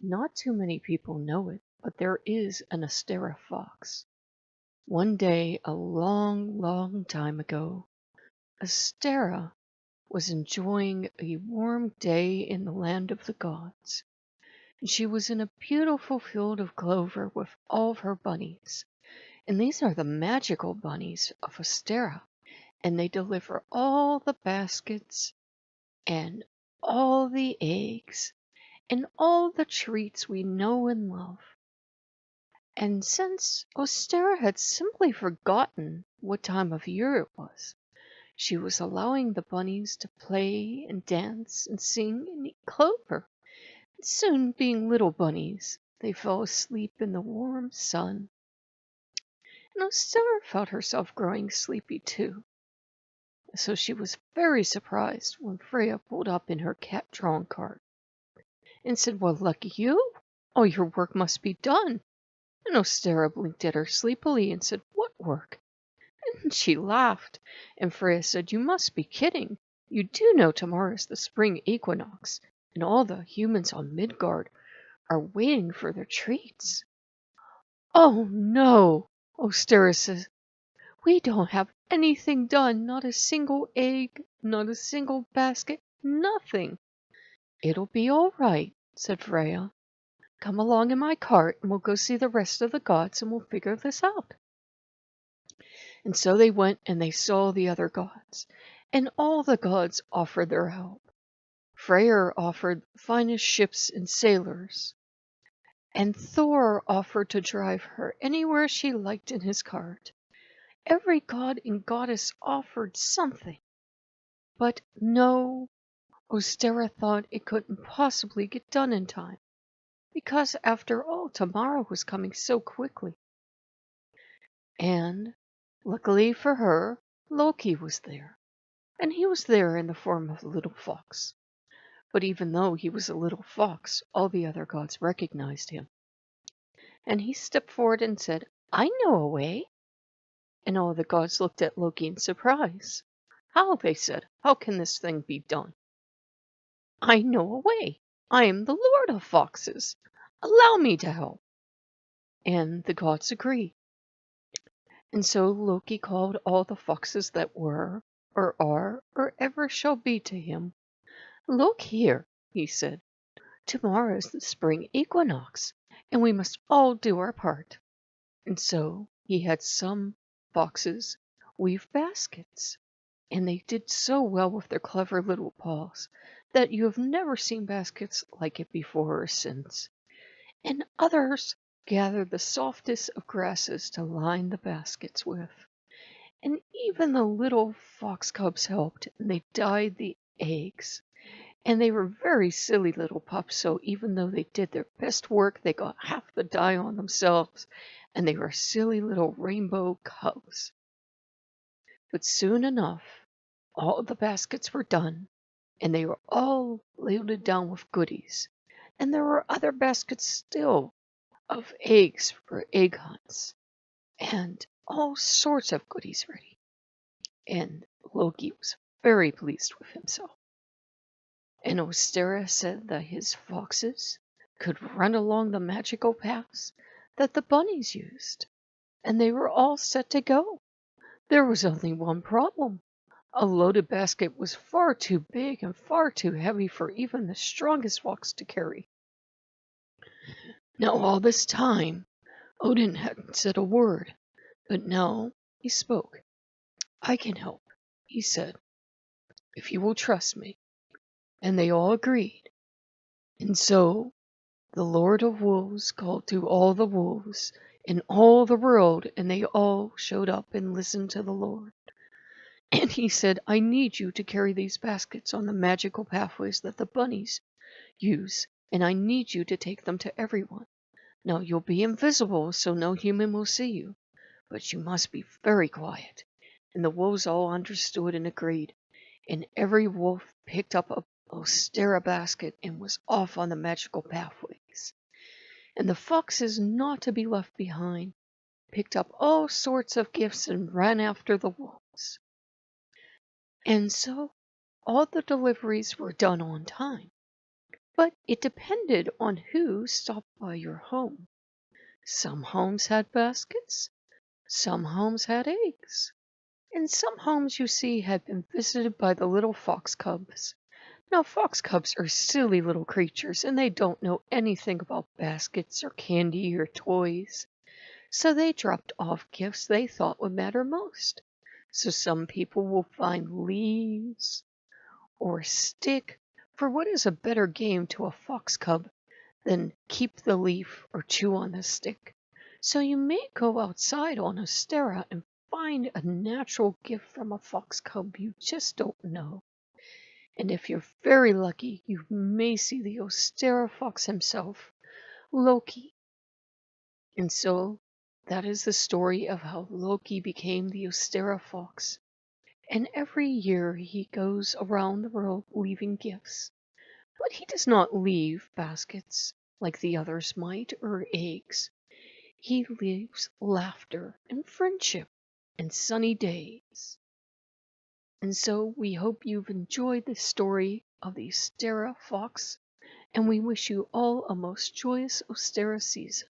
Not too many people know it, but there is an Ostara fox. One day, a long, long time ago, Ostara was enjoying a warm day in the land of the gods, and she was in a beautiful field of clover with all of her bunnies. And these are the magical bunnies of Ostara, and they deliver all the baskets and all the eggs and all the treats we know and love. And since Ostara had simply forgotten what time of year it was, she was allowing the bunnies to play and dance and sing and eat clover. And soon, being little bunnies, they fell asleep in the warm sun. And Ostara felt herself growing sleepy too. So she was very surprised when Freya pulled up in her cat-drawn cart and said, "Well, lucky you! All your work must be done." And Ostara blinked at her sleepily and said, "What work?" And she laughed, and Freya said, "You must be kidding. You do know tomorrow is the spring equinox, and all the humans on Midgard are waiting for their treats." "Oh, no," Ostara said. "We don't have anything done, not a single egg, not a single basket, nothing." "It'll be all right," said Freya. "Come along in my cart, and we'll go see the rest of the gods, and we'll figure this out." And so they went, and they saw the other gods, and all the gods offered their help. Freyr offered the finest ships and sailors, and Thor offered to drive her anywhere she liked in his cart. Every god and goddess offered something. But no, Ostara thought it couldn't possibly get done in time, because after all, tomorrow was coming so quickly. And luckily for her, Loki was there, and he was there in the form of a little fox. But even though he was a little fox, all the other gods recognized him. And he stepped forward and said, "I know a way." And all the gods looked at Loki in surprise. "How?" they said. "How can this thing be done?" "I know a way. I am the Lord of Foxes. Allow me to help." And the gods agreed. And so Loki called all the foxes that were, or are, or ever shall be to him. "Look here," he said. "Tomorrow is the spring equinox, and we must all do our part." And so he had some foxes weave baskets, and they did so well with their clever little paws that you have never seen baskets like it before or since. And others gathered the softest of grasses to line the baskets with. And even the little fox cubs helped, and they dyed the eggs. And they were very silly little pups, so even though they did their best work, they got half the dye on themselves, and they were silly little rainbow cubs. But soon enough, all the baskets were done, and they were all loaded down with goodies. And there were other baskets still of eggs for egg hunts, and all sorts of goodies ready. And Loki was very pleased with himself. And Ostara said that his foxes could run along the magical paths that the bunnies used, and they were all set to go. There was only one problem. A loaded basket was far too big and far too heavy for even the strongest fox to carry. Now all this time, Odin hadn't said a word, but now he spoke. "I can help," he said, "if you will trust me." And they all agreed. And so the Lord of Wolves called to all the wolves in all the world, and they all showed up and listened to the Lord. And he said, "I need you to carry these baskets on the magical pathways that the bunnies use, and I need you to take them to everyone. Now you'll be invisible, so no human will see you, but you must be very quiet." And the wolves all understood and agreed, and every wolf picked up a Ostara basket and was off on the magical pathways. And the foxes, not to be left behind, picked up all sorts of gifts and ran after the wolves. And so all the deliveries were done on time. But it depended on who stopped by your home. Some homes had baskets, some homes had eggs, and some homes, you see, had been visited by the little fox cubs. Now, fox cubs are silly little creatures, and they don't know anything about baskets or candy or toys. So they dropped off gifts they thought would matter most. So some people will find leaves or a stick, for what is a better game to a fox cub than keep the leaf or chew on the stick? So you may go outside on Ostara and find a natural gift from a fox cub you just don't know. And if you're very lucky, you may see the Ostara fox himself, Loki. And so that is the story of how Loki became the Ostara fox. And every year he goes around the world leaving gifts. But he does not leave baskets like the others might, or eggs. He leaves laughter and friendship and sunny days. And so we hope you've enjoyed the story of the Ostara fox, and we wish you all a most joyous Ostara season.